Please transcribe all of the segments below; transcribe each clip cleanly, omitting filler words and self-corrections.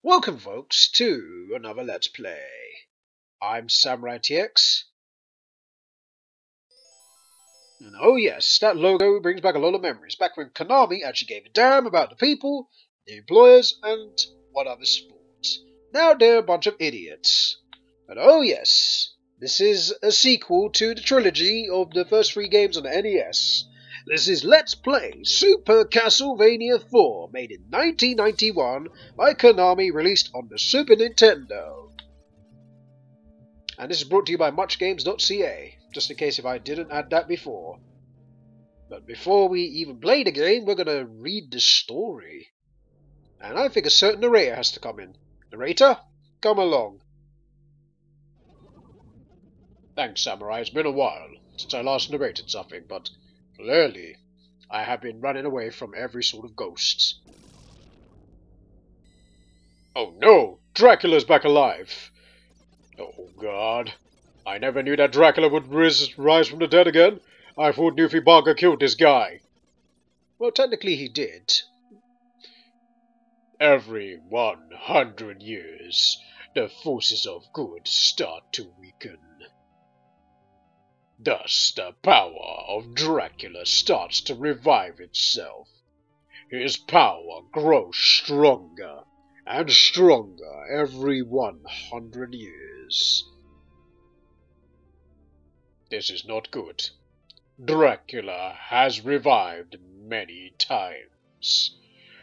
Welcome folks to another Let's Play. I'm SamuraiTX. And oh yes, that logo brings back a lot of memories. Back when Konami actually gave a damn about the people, the employers, and what other sports. Now they're a bunch of idiots. But oh yes, this is a sequel to the trilogy of the first 3 games on the NES. This is Let's Play Super Castlevania 4, made in 1991 by Konami, released on the Super Nintendo. And this is brought to you by MuchGames.ca, just in case if I didn't add that before. But before we even play the game, we're going to read the story. And I think a certain narrator has to come in. Narrator, come along. Thanks, Samurai. It's been a while since I last narrated something, but clearly, I have been running away from every sort of ghosts. Oh no! Dracula's back alive! Oh god. I never knew that Dracula would rise from the dead again. I thought Newfiebangaa killed this guy. Well, technically he did. Every 100 years, the forces of good start to weaken. Thus, the power of Dracula starts to revive itself. His power grows stronger and stronger every 100 years. This is not good. Dracula has revived many times.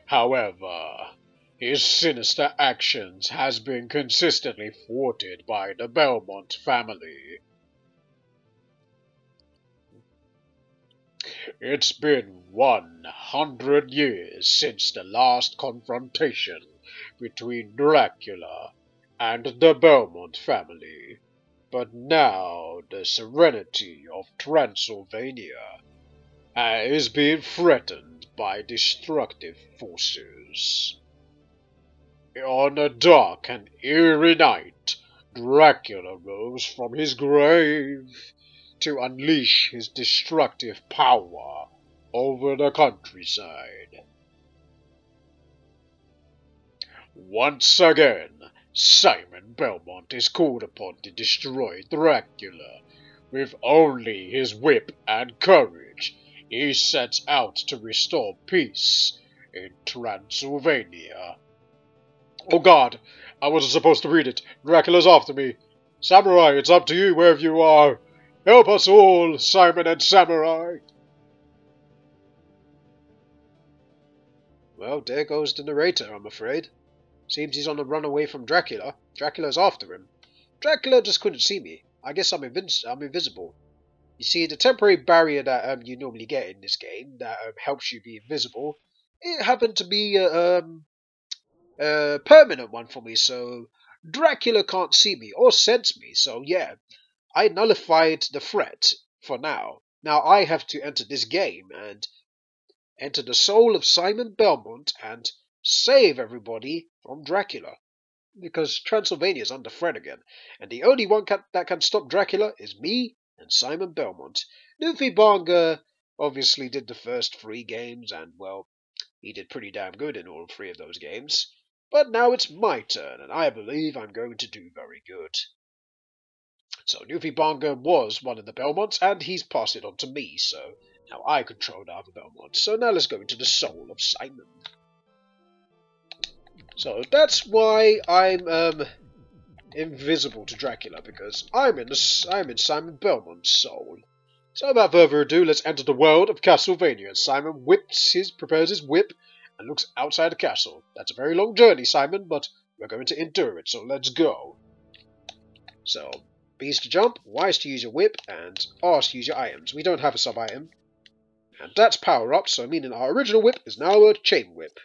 However, his sinister actions has been consistently thwarted by the Belmont family. It's been 100 years since the last confrontation between Dracula and the Belmont family, but now the serenity of Transylvania is being threatened by destructive forces. On a dark and eerie night, Dracula rose from his grave to unleash his destructive power over the countryside. Once again, Simon Belmont is called upon to destroy Dracula. With only his whip and courage, he sets out to restore peace in Transylvania. Oh god, I wasn't supposed to read it. Dracula's after me. Samurai, it's up to you wherever you are. Help us all, Simon and Samurai! Well, there goes the narrator, I'm afraid. Seems he's on the run away from Dracula. Dracula's after him. Dracula just couldn't see me. I guess I'm invisible. You see, the temporary barrier that you normally get in this game that helps you be invisible, it happened to be a permanent one for me, so Dracula can't see me or sense me, so yeah. I nullified the threat for now. Now I have to enter this game and enter the soul of Simon Belmont and save everybody from Dracula. Because Transylvania is under threat again, and the only one that can stop Dracula is me and Simon Belmont. Newfiebangaa obviously did the first 3 games, and well, he did pretty damn good in all 3 of those games. But now it's my turn, and I believe I'm going to do very good. So Newfiebangaa was one of the Belmonts, and he's passed it on to me, so now I control the other Belmonts. So now let's go into the soul of Simon. So that's why I'm invisible to Dracula, because I'm in Simon Belmont's soul. So without further ado, let's enter the world of Castlevania. Simon prepares his whip and looks outside the castle. That's a very long journey, Simon, but we're going to endure it, so let's go. So, B's to jump, Y's to use your whip, and R's to use your items. We don't have a sub-item. And that's power up, so meaning our original whip is now a chain whip.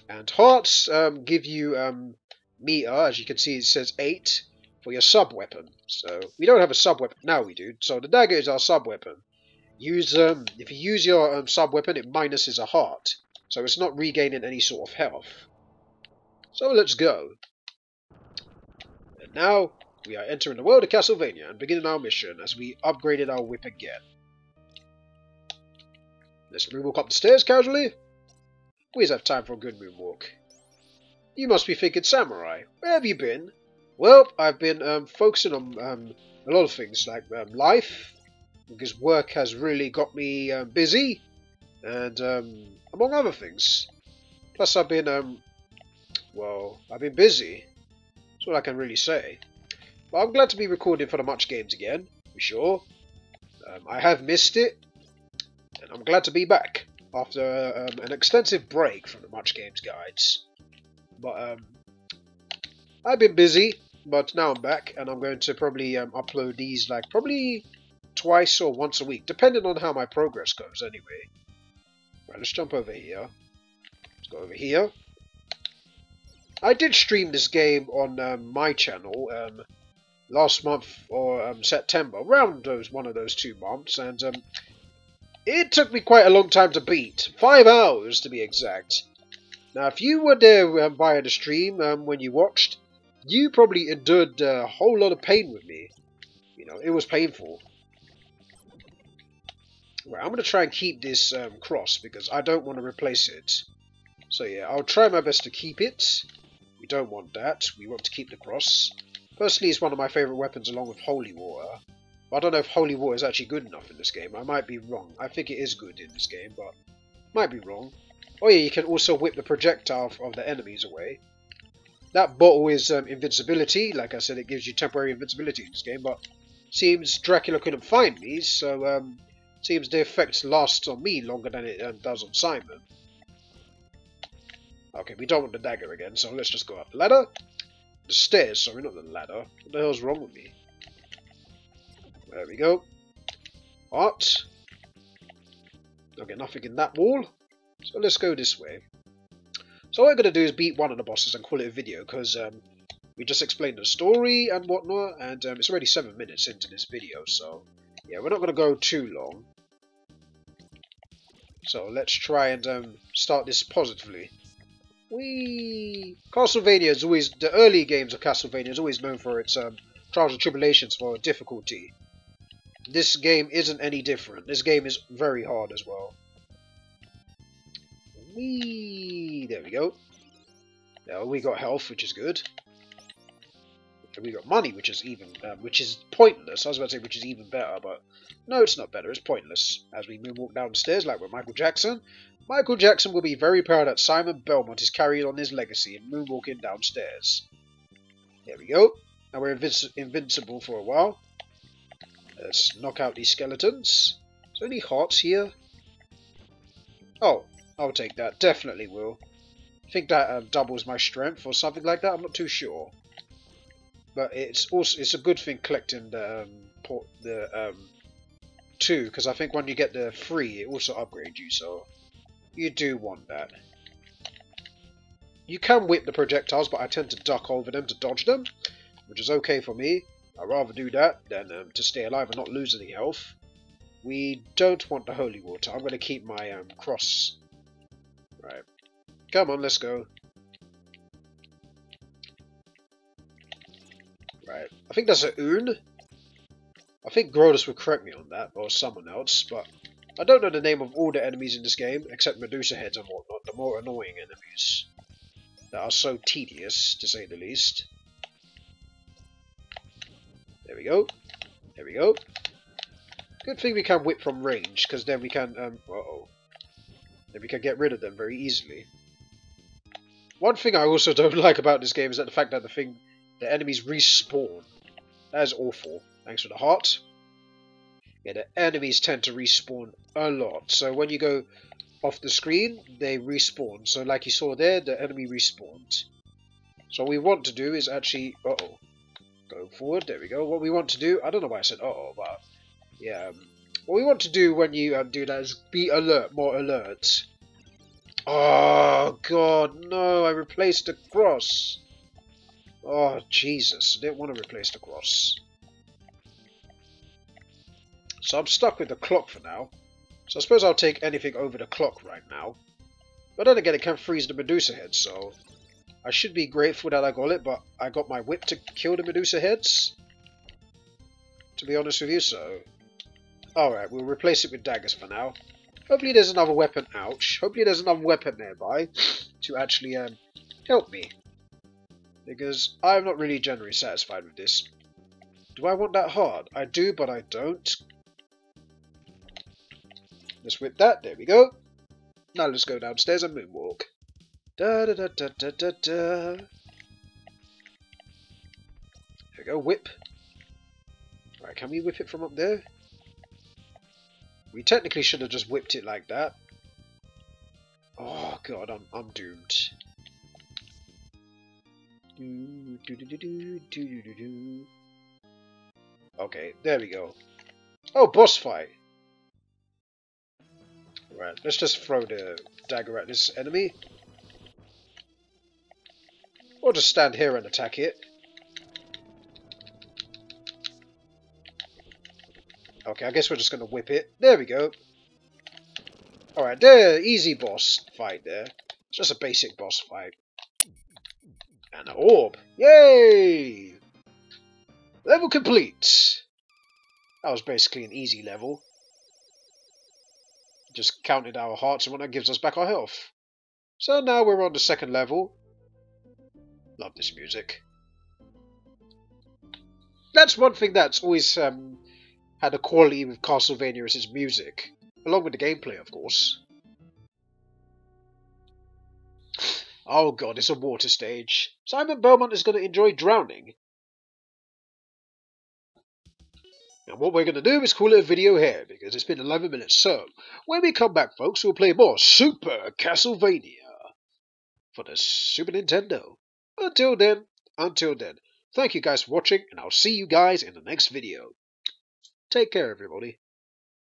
And hearts give you meter, as you can see it says 8, for your sub-weapon. So, we don't have a sub-weapon, now we do. So the dagger is our sub-weapon. If you use your sub-weapon, it minuses a heart. So it's not regaining any sort of health. So let's go. And now, we are entering the world of Castlevania and beginning our mission as we upgraded our whip again. Let's moonwalk up the stairs casually. We always have time for a good moonwalk. You must be thinking, Samurai, where have you been? Well, I've been focusing on a lot of things, like life, because work has really got me busy, and among other things. Plus, I've been, well, I've been busy. That's all I can really say. But I'm glad to be recording for the Much Games again, for sure. I have missed it, and I'm glad to be back after an extensive break from the Much Games guides. But I've been busy, but now I'm back, and I'm going to probably upload these like probably twice or once a week, depending on how my progress goes anyway. Right, let's jump over here. Let's go over here. I did stream this game on my channel last month or September, around one of those 2 months, and it took me quite a long time to beat. 5 hours to be exact. Now, if you were there via the stream when you watched, you probably endured a whole lot of pain with me. You know, it was painful. Right, I'm going to try and keep this cross because I don't want to replace it. So yeah, I'll try my best to keep it. We don't want that. We want to keep the cross. Personally, it's one of my favourite weapons along with holy water. But I don't know if holy water is actually good enough in this game. I might be wrong. I think it is good in this game, but might be wrong. Oh yeah, you can also whip the projectile of the enemies away. That bottle is invincibility. Like I said, it gives you temporary invincibility in this game, but seems Dracula couldn't find me, so seems the effect lasts on me longer than it does on Simon. Okay, we don't want the dagger again, so let's just go up the ladder. The stairs, sorry, not the ladder. What the hell's wrong with me? There we go. What? Okay, nothing in that wall. So let's go this way. So what we're going to do is beat one of the bosses and call it a video, because we just explained the story and whatnot, and it's already 7 minutes into this video, so yeah, we're not going to go too long. So let's try and start this positively. Castlevania is always, the early games of Castlevania is always known for its trials and tribulations for difficulty. This game isn't any different. This game is very hard as well. There we go. Now we got health, which is good. And we got money, which is even, which is pointless. I was about to say which is even better, but no, it's not better. It's pointless. As we moonwalk down the stairs, like with Michael Jackson. Michael Jackson will be very proud that Simon Belmont is carrying on his legacy and moonwalking downstairs. There we go. Now we're invincible for a while. Let's knock out these skeletons. Is there any hearts here? Oh, I'll take that. Definitely will. I think that doubles my strength or something like that. I'm not too sure. But it's a good thing collecting the 2, because I think when you get the 3, it also upgrades you. So you do want that. You can whip the projectiles, but I tend to duck over them to dodge them, which is okay for me. I'd rather do that than to stay alive and not lose any health. We don't want the holy water. I'm going to keep my cross. Right. Come on, let's go. Right. I think that's a Oon. I think Grodus would correct me on that, or someone else, but I don't know the name of all the enemies in this game, except Medusa heads and whatnot, the more annoying enemies. That are so tedious, to say the least. There we go. There we go. Good thing we can whip from range, because then we can, then we can get rid of them very easily. One thing I also don't like about this game is that the fact that the enemies respawn. That is awful. Thanks for the heart. Yeah, the enemies tend to respawn a lot. So when you go off the screen, they respawn. So like you saw there, the enemy respawned. So what we want to do is actually... Go forward. There we go. What we want to do... I don't know why I said but... Yeah. What we want to do when you do that is be alert. More alert. Oh, God. No, I replaced the cross. Oh, Jesus. I didn't want to replace the cross. So I'm stuck with the clock for now. So I suppose I'll take anything over the clock right now. But then again, it can freeze the Medusa heads, so... I should be grateful that I got it, but I got my whip to kill the Medusa heads. To be honest with you, so... Alright, we'll replace it with daggers for now. Hopefully there's another weapon, ouch. Hopefully there's another weapon nearby to actually help me. because I'm not really generally satisfied with this. Do I want that hard? I do, but I don't. Let's whip that. There we go. Now let's go downstairs and moonwalk. Da da da da da da da. There we go. Whip. Right, can we whip it from up there? We technically should have just whipped it like that. Oh god, I'm doomed. Okay, there we go. Oh, boss fight. Right, let's just throw the dagger at this enemy. Or just stand here and attack it. Okay, I guess we're just going to whip it. There we go. Alright, there, easy boss fight there. It's just a basic boss fight. And an orb. Yay! Level complete. That was basically an easy level. Just counted our hearts and whatnot, gives us back our health. So now we're on the second level. Love this music. That's one thing that's always had a quality with Castlevania is its music. Along with the gameplay, of course. Oh god, it's a water stage. Simon Belmont is going to enjoy drowning. And what we're going to do is call it a video here, because it's been 11 minutes. So, when we come back, folks, we'll play more Super Castlevania for the Super Nintendo. Until then, thank you guys for watching, and I'll see you guys in the next video. Take care, everybody.